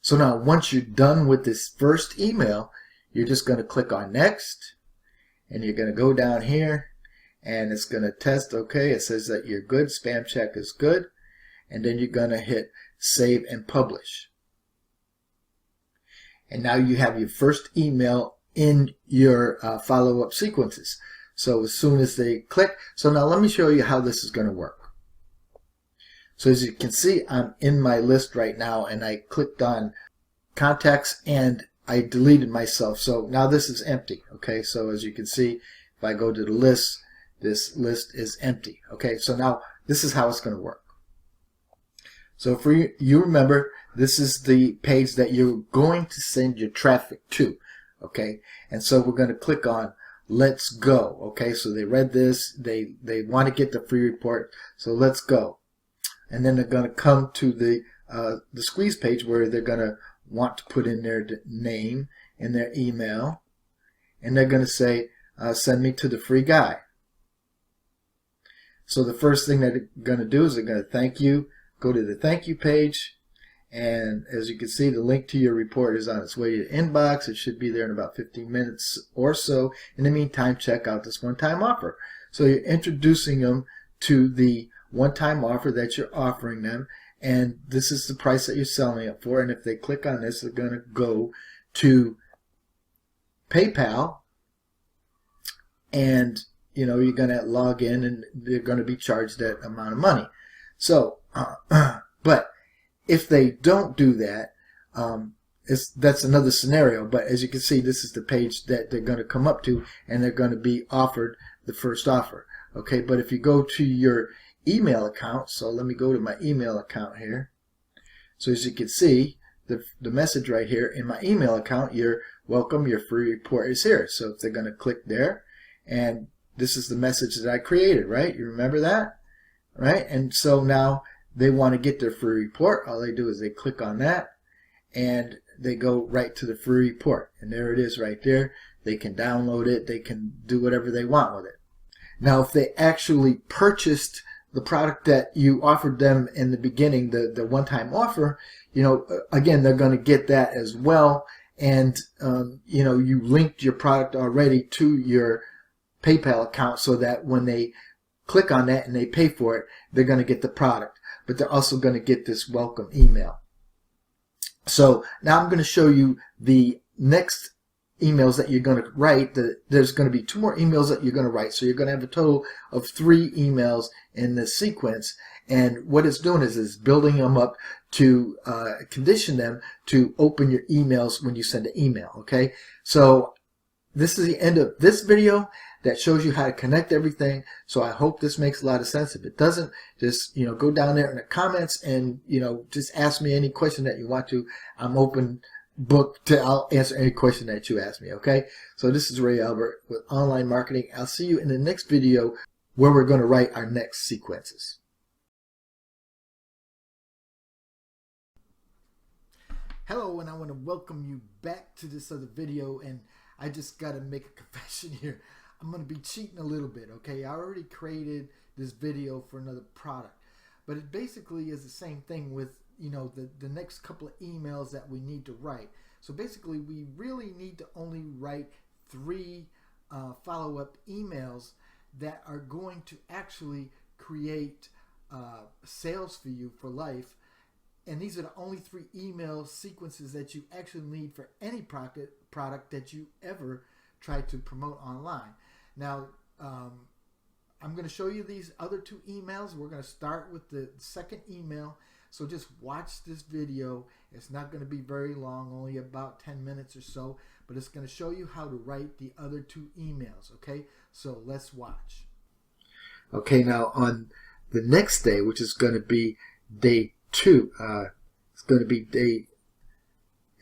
So now once you're done with this first email, you're just going to click on next, and you're going to go down here, and it's going to test. Okay, it says that you're good, spam check is good, and then you're going to hit save and publish. And now you have your first email in your follow-up sequences. So as soon as they click, so now let me show you how this is going to work. So as you can see, I'm in my list right now, and I clicked on contacts and I deleted myself. So now this is empty. Okay, so as you can see, if I go to the list, this list is empty. Okay, so now this is how it's going to work. So for you remember, this is the page that you're going to send your traffic to. Okay, and so we're going to click on let's go. Okay, so they read this, they want to get the free report, so let's go. And then they're going to come to the squeeze page where they're going to want to put in their name and their email, and they're going to say send me to the free guy. So the first thing that they're going to do is they're going to thank you, go to the thank you page, and as you can see, the link to your report is on its way to your inbox. It should be there in about 15 minutes or so. In the meantime, check out this one-time offer. So you're introducing them to the one-time offer that you're offering them, and this is the price that you're selling it for. And if they click on this, they're going to go to PayPal, and you're going to log in, and they're going to be charged that amount of money. So, but if they don't do that, that's another scenario. But as you can see, this is the page that they're going to come up to, and they're going to be offered the first offer. Okay, but if you go to your email account, so let me go to my email account here. So as you can see, the message right here in my email account, you're welcome, your free report is here. So if they're going to click there, and this is the message that I created, right? You remember that, right? And so now they want to get their free report. All they do is they click on that, and they go right to the free report, and there it is right there. They can download it, they can do whatever they want with it. Now if they actually purchased the product that you offered them in the beginning, the one-time offer, again, they're going to get that as well. And you linked your product already to your PayPal account, so that when they click on that and they pay for it, they're going to get the product, but they're also going to get this welcome email. So now I'm going to show you the next emails that you're going to write. There's going to be 2 more emails that you're going to write, so you're going to have a total of 3 emails in this sequence. And what it's doing is building them up to condition them to open your emails when you send an email. Okay, so this is the end of this video that shows you how to connect everything. So I hope this makes a lot of sense. If it doesn't, just go down there in the comments and just ask me any question that you want to. I'm open book I'll answer any question that you ask me. Okay, so this is Ray Albert with Online Marketing. I'll see you in the next video where we're going to write our next sequences. Hello, and I want to welcome you back to this other video, and I just got to make a confession here. I'm going to be cheating a little bit. Okay, I already created this video for another product, but it basically is the same thing with the next couple of emails that we need to write. So basically we really need to only write 3 follow-up emails that are going to actually create sales for you for life. And these are the only 3 email sequences that you actually need for any product that you ever try to promote online. Now I'm going to show you these other 2 emails. We're going to start with the second email. So just watch this video. It's not going to be very long, only about 10 minutes or so, but it's going to show you how to write the other 2 emails. Okay, so let's watch. Okay, now on the next day, which is going to be day 2,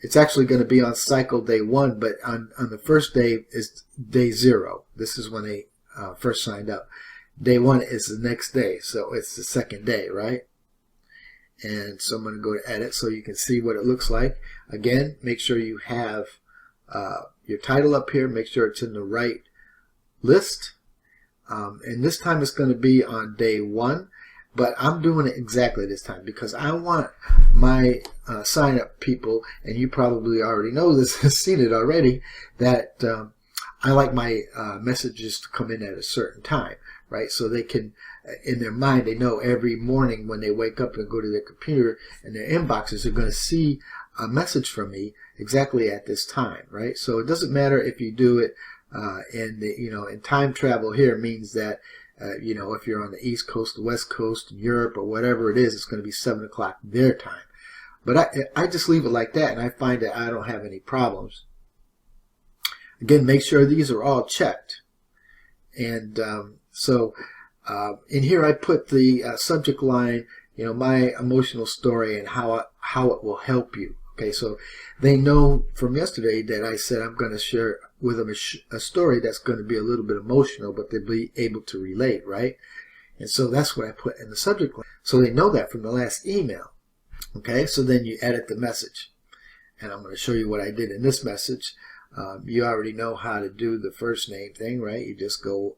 it's actually going to be on cycle day 1, but on the first day is day 0. This is when they first signed up. Day 1 is the next day, so it's the second day, right? And so I'm going to go to edit so you can see what it looks like. Again, make sure you have your title up here. Make sure it's in the right list. And this time it's going to be on day 1. But I'm doing it exactly this time because I want my sign up people, and you probably already know this, have seen it already, that I like my messages to come in at a certain time, right? So they can, in their mind, they know every morning when they wake up and go to their computer and their inboxes, they're going to see a message from me exactly at this time, right? So it doesn't matter if you do it in time travel here means that if you're on the East Coast, the West Coast, in Europe, or whatever it is, it's going to be 7 o'clock their time. But I just leave it like that, and I find that I don't have any problems. Again, make sure these are all checked. And in here I put the subject line, my emotional story and how it will help you. Okay, so they know from yesterday that I said I'm going to share with them a story that's going to be a little bit emotional, but they'll be able to relate, right? And so that's what I put in the subject line. So they know that from the last email. Okay, so then you edit the message. And I'm going to show you what I did in this message. You already know how to do the first name thing, right? You just go,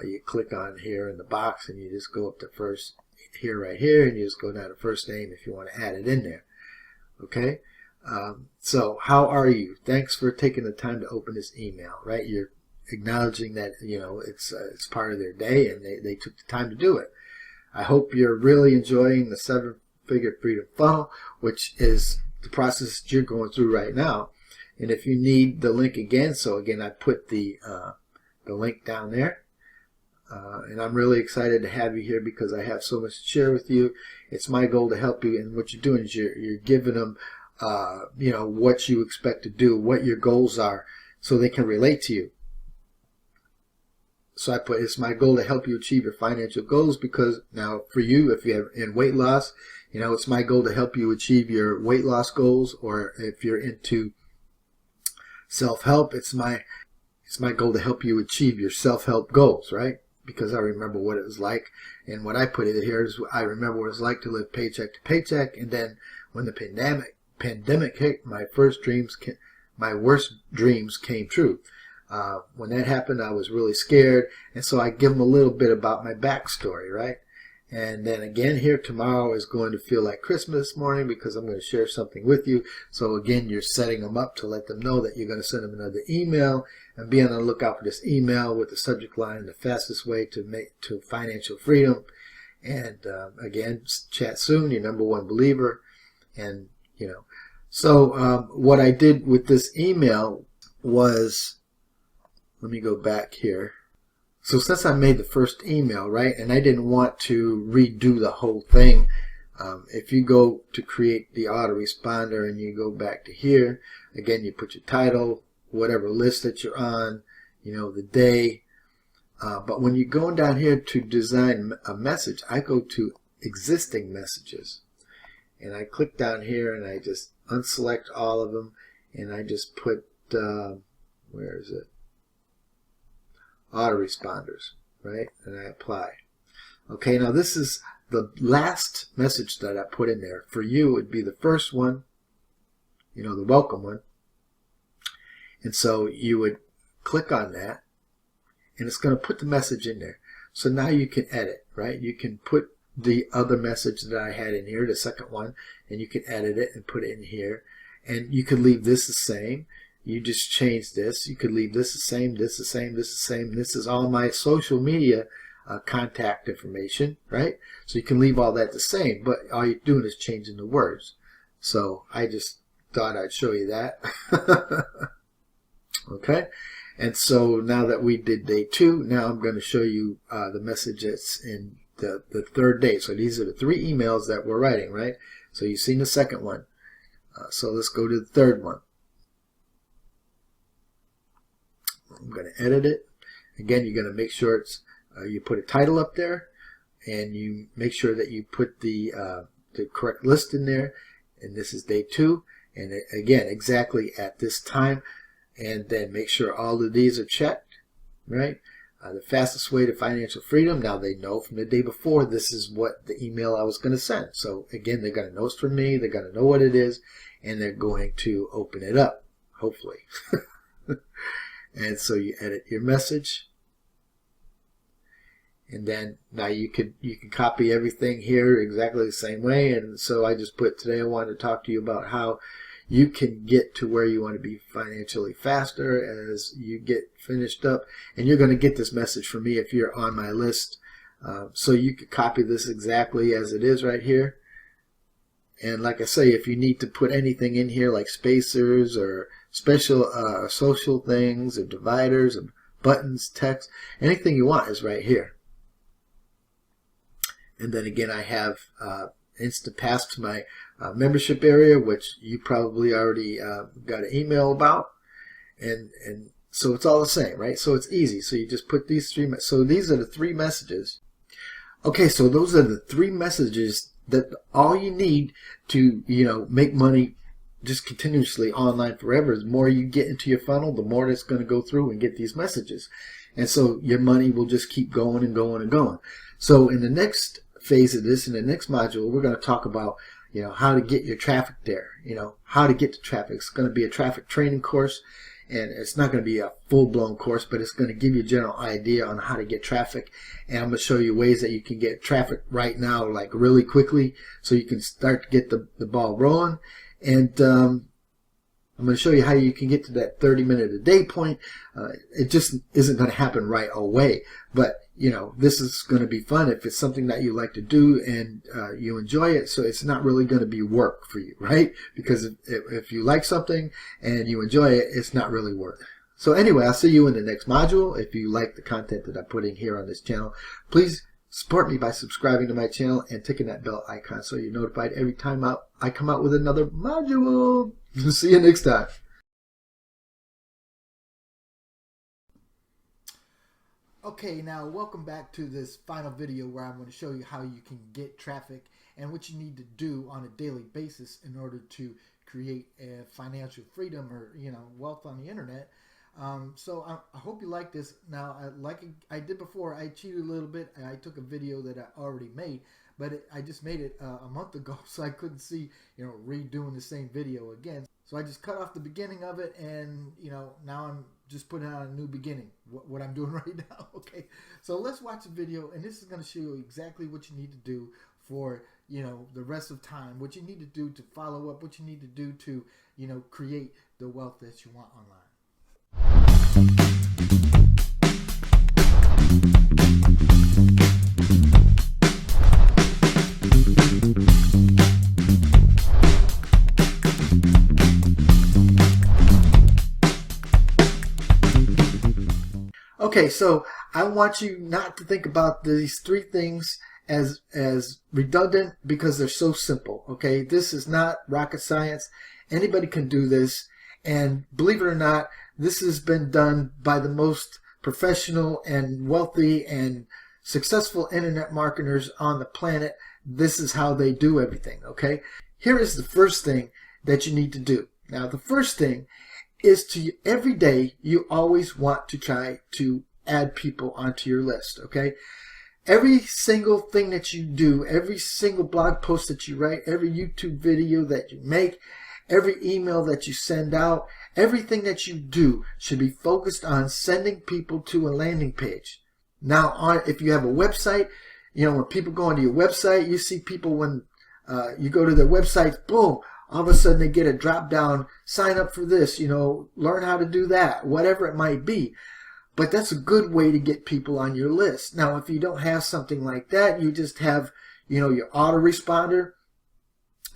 you click on here in the box, and you just go up to first here, right here, and you just go down to first name if you want to add it in there. Okay, so how are you? Thanks for taking the time to open this email, right? You're acknowledging that it's part of their day, and they took the time to do it. I hope you're really enjoying the 7-figure freedom funnel, which is the process that you're going through right now. And if you need the link again, so again I put the link down there. And I'm really excited to have you here because I have so much to share with you. It's my goal to help you, and what you're doing is you're giving them, what you expect to do, what your goals are, so they can relate to you. So I put, it's my goal to help you achieve your financial goals, because now for you, if you're in weight loss, it's my goal to help you achieve your weight loss goals, or if you're into self-help, it's my goal to help you achieve your self-help goals, right? Because I remember what it was like, and what I put in here is I remember what it was like to live paycheck to paycheck, and then when the pandemic hit, my worst dreams came true. When that happened, I was really scared, and so I give them a little bit about my backstory, right? And then again, here tomorrow is going to feel like Christmas morning because I'm going to share something with you. So again, you're setting them up to let them know that you're going to send them another email, and be on the lookout for this email with the subject line, the fastest way to financial freedom. And again, chat soon, your #1 believer. And so what I did with this email was, let me go back here. So since I made the first email, right, and I didn't want to redo the whole thing, if you go to create the autoresponder and you go back to here, again, you put your title, whatever list that you're on, the day. But when you're going down here to design a message, I go to existing messages. And I click down here and I just unselect all of them, and I just put, where is it? Autoresponders, right? And I apply. Okay, now this is the last message that I put in there. For you, it would be the first one, the welcome one. And so you would click on that, and it's going to put the message in there. So now you can edit, right? You can put the other message that I had in here, the second one, and you can edit it and put it in here. And you could leave this the same. You just change this. You could leave this the same, this the same, this the same. This is all my social media contact information, right? So you can leave all that the same, but all you're doing is changing the words. So I just thought I'd show you that. Okay, and so now that we did day 2, now I'm going to show you the message that's in the third day. So these are the 3 emails that we're writing, right? So you've seen the second one. So let's go to the third one. I'm going to edit it. Again, you're going to make sure it's you put a title up there, and you make sure that you put the correct list in there. And this is day 2, and again, exactly at this time. And then make sure all of these are checked, right? The fastest way to financial freedom. Now they know from the day before this is what the email I was going to send. So again, they're going to know it's from me. They're going to know what it is, and they're going to open it up, hopefully. And so you edit your message, And then now you can copy everything here exactly the same way. And so I just put, today I wanted to talk to you about how you can get to where you want to be financially faster as you get finished up. And you're going to get this message from me if you're on my list. So you could copy this exactly as it is right here. And like I say, if you need to put anything in here like spacers or special social things or dividers or buttons, text, anything you want is right here. And then again, I have instant pass to my membership area, which you probably already got an email about. And so it's all the same, right? So it's easy. So you just put these three. So these are the three messages. Okay, so those are the three messages that all you need to, make money just continuously online forever. The more you get into your funnel, the more that's going to go through and get these messages. And so your money will just keep going and going and going. So in the next phase of this, in the next module, we're going to talk about, how to get your traffic there, how to get to traffic. It's going to be a traffic training course, and it's not going to be a full-blown course, but it's going to give you a general idea on how to get traffic. And I'm going to show you ways that you can get traffic right now, like really quickly, so you can start to get the ball rolling. And I'm going to show you how you can get to that 30-minute a day point. It just isn't going to happen right away, but this is going to be fun if it's something that you like to do and you enjoy it. So it's not really going to be work for you, right? Because if you like something and you enjoy it, it's not really work. So anyway, I'll see you in the next module. If you like the content that I'm putting here on this channel, please support me by subscribing to my channel and ticking that bell icon so you're notified every time I come out with another module. See you next time. Okay, now welcome back to this final video where I'm going to show you how you can get traffic and what you need to do on a daily basis in order to create a financial freedom or wealth on the internet. So I hope you like this. Now, like I did before, I cheated a little bit. I took a video that I already made, but I just made it a month ago, so I couldn't see redoing the same video again. So I just cut off the beginning of it, and now I'm just putting out a new beginning, what I'm doing right now. Okay, so let's watch the video, and this is going to show you exactly what you need to do for the rest of time, what you need to do to follow up, what you need to do to create the wealth that you want online. Okay, so I want you not to think about these three things as redundant because they're so simple. Okay, this is not rocket science. Anybody can do this, and believe it or not, this has been done by the most professional and wealthy and successful internet marketers on the planet. This is how they do everything. Okay, here is the first thing that you need to do. Now, the first thing is to every day you always want to try to add people onto your list. Okay, every single thing that you do, every single blog post that you write, every YouTube video that you make, every email that you send out, everything that you do should be focused on sending people to a landing page. Now, if you have a website, when people go onto your website, you see people when you go to their website, boom, all of a sudden they get a drop down, sign up for this, learn how to do that, whatever it might be. But that's a good way to get people on your list. Now, if you don't have something like that, you just have, your autoresponder,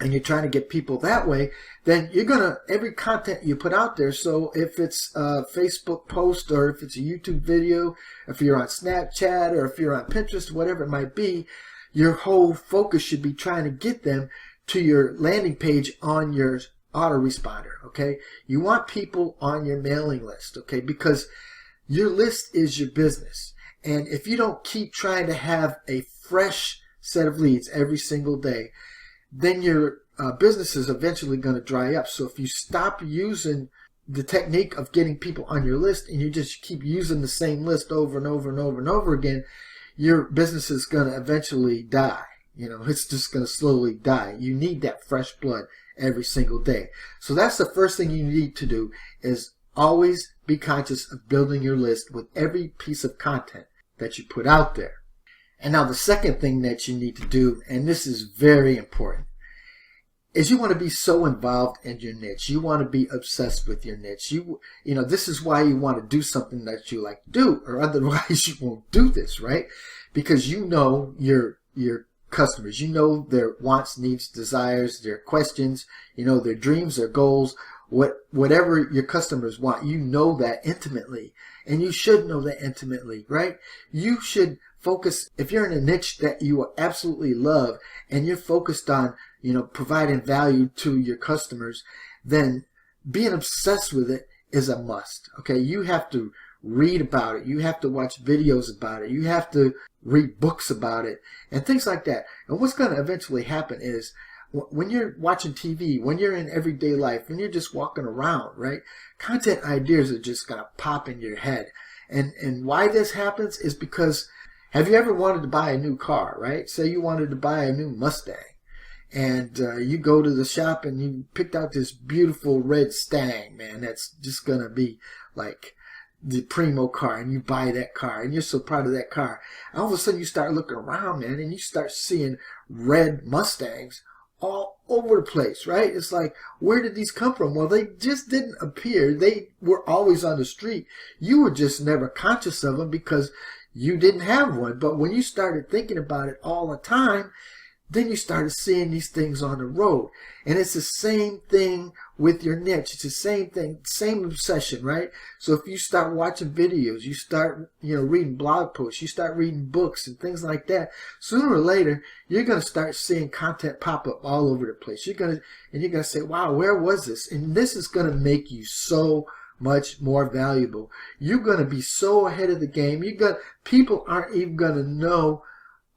and you're trying to get people that way, then you're going to, every content you put out there, so if it's a Facebook post or if it's a YouTube video, if you're on Snapchat or if you're on Pinterest, whatever it might be, your whole focus should be trying to get them to your landing page on your autoresponder, okay? You want people on your mailing list, okay? Because your list is your business. And if you don't keep trying to have a fresh set of leads every single day, then your business is eventually going to dry up. So if you stop using the technique of getting people on your list and you just keep using the same list over and over and over and over again, your business is going to eventually die. It's just going to slowly die. You need that fresh blood every single day. So that's the first thing you need to do, is always be conscious of building your list with every piece of content that you put out there. And now the second thing that you need to do, and this is very important, is you want to be so involved in your niche. You want to be obsessed with your niche. You know, this is why you want to do something that you like to do, or otherwise you won't do this, right? Because you know your customers. You know their wants, needs, desires, their questions, you know, their dreams, their goals, whatever your customers want. You know that intimately, and you should know that intimately, right? You should focus, if you're in a niche that you absolutely love and you're focused on, you know, providing value to your customers, then being obsessed with it is a must. Okay, you have to read about it, you have to watch videos about it, you have to read books about it and things like that. And what's going to eventually happen is, when you're watching TV, when you're in everyday life, when you're just walking around, right, content ideas are just going to pop in your head. And why this happens is because, have you ever wanted to buy a new car, right? Say you wanted to buy a new Mustang, and you go to the shop and you picked out this beautiful red Stang, man, that's just going to be like the primo car, and you buy that car and you're so proud of that car. And all of a sudden you start looking around, man, and you start seeing red Mustangs all over the place, right? It's like, where did these come from? Well, they just didn't appear. They were always on the street. You were just never conscious of them because you didn't have one. But when you started thinking about it all the time, then you started seeing these things on the road. And it's the same thing with your niche. It's the same thing, same obsession, right? So if you start watching videos, you start, you know, reading blog posts, you start reading books and things like that, sooner or later, you're going to start seeing content pop up all over the place. You're going to say, wow, where was this? And this is going to make you so much more valuable. You're going to be so ahead of the game. People aren't even going to know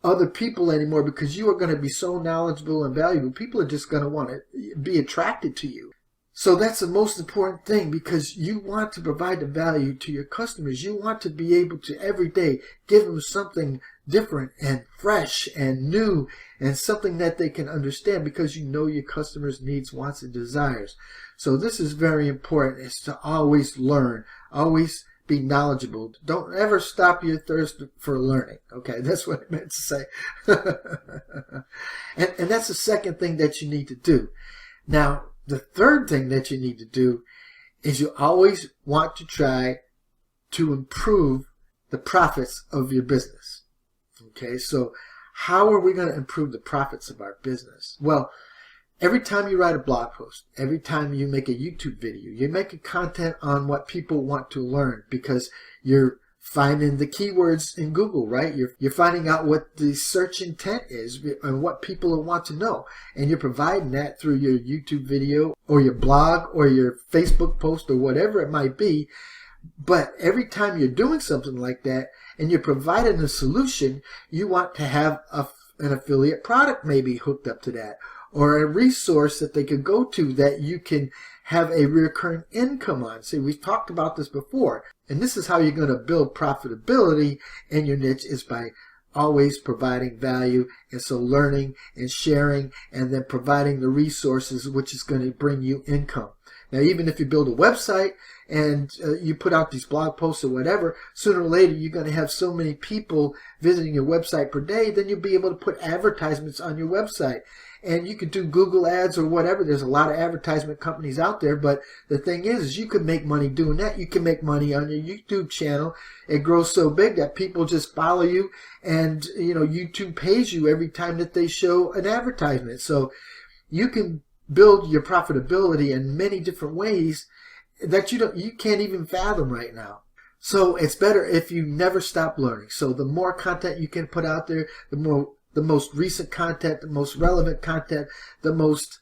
other people anymore because you are going to be so knowledgeable and valuable. People are just going to want to be attracted to you. So that's the most important thing, because you want to provide the value to your customers. You want to be able to every day give them something different and fresh and new and something that they can understand, because you know your customers' needs, wants, and desires. So this is very important, is to always learn, always be knowledgeable. Don't ever stop your thirst for learning. Okay, that's what I meant to say. and that's the second thing that you need to do. Now, the third thing that you need to do is you always want to try to improve the profits of your business. Okay, so how are we going to improve the profits of our business? Well, every time you write a blog post, every time you make a YouTube video, you're making content on what people want to learn, because you're finding the keywords in Google, right? You're finding out what the search intent is and what people want to know. And you're providing that through your YouTube video or your blog or your Facebook post or whatever it might be. But every time you're doing something like that and you're providing a solution, you want to have an affiliate product maybe hooked up to that, or a resource that they could go to that you can have a recurring income on. See, we've talked about this before, and this is how you're going to build profitability in your niche, is by always providing value. And so learning and sharing, and then providing the resources, which is going to bring you income. Now, even if you build a website and you put out these blog posts or whatever, sooner or later you're going to have so many people visiting your website per day, then you'll be able to put advertisements on your website. And you could do Google ads or whatever. There's a lot of advertisement companies out there, but the thing is you can make money doing that. You can make money on your YouTube channel. It grows so big that people just follow you, and you know, YouTube pays you every time that they show an advertisement. So you can build your profitability in many different ways that you can't even fathom right now. So it's better if you never stop learning. So the more content you can put out there, the most recent content, the most relevant content, the most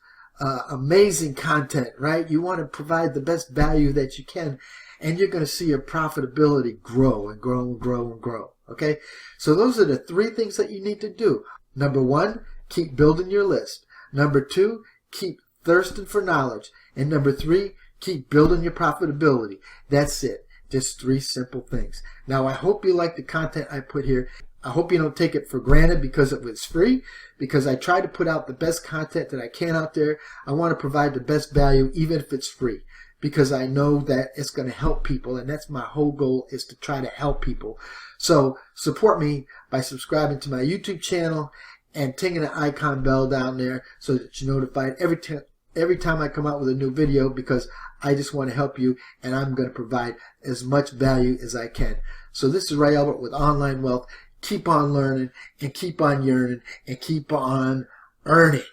amazing content, right? You want to provide the best value that you can, and you're going to see your profitability grow and grow and grow and grow. Okay? So those are the three things that you need to do. Number one, keep building your list. Number two, keep thirsting for knowledge. And number three, keep building your profitability. That's it. Just three simple things. Now, I hope you like the content I put here. I hope you don't take it for granted because it was free, because I try to put out the best content that I can out there. I want to provide the best value, even if it's free, because I know that it's going to help people, and that's my whole goal, is to try to help people. So support me by subscribing to my YouTube channel and taking the icon bell down there so that you're notified every time I come out with a new video, because I just want to help you, and I'm going to provide as much value as I can. So this is Ray Albert with Online Wealth. Keep on learning and keep on yearning and keep on earning.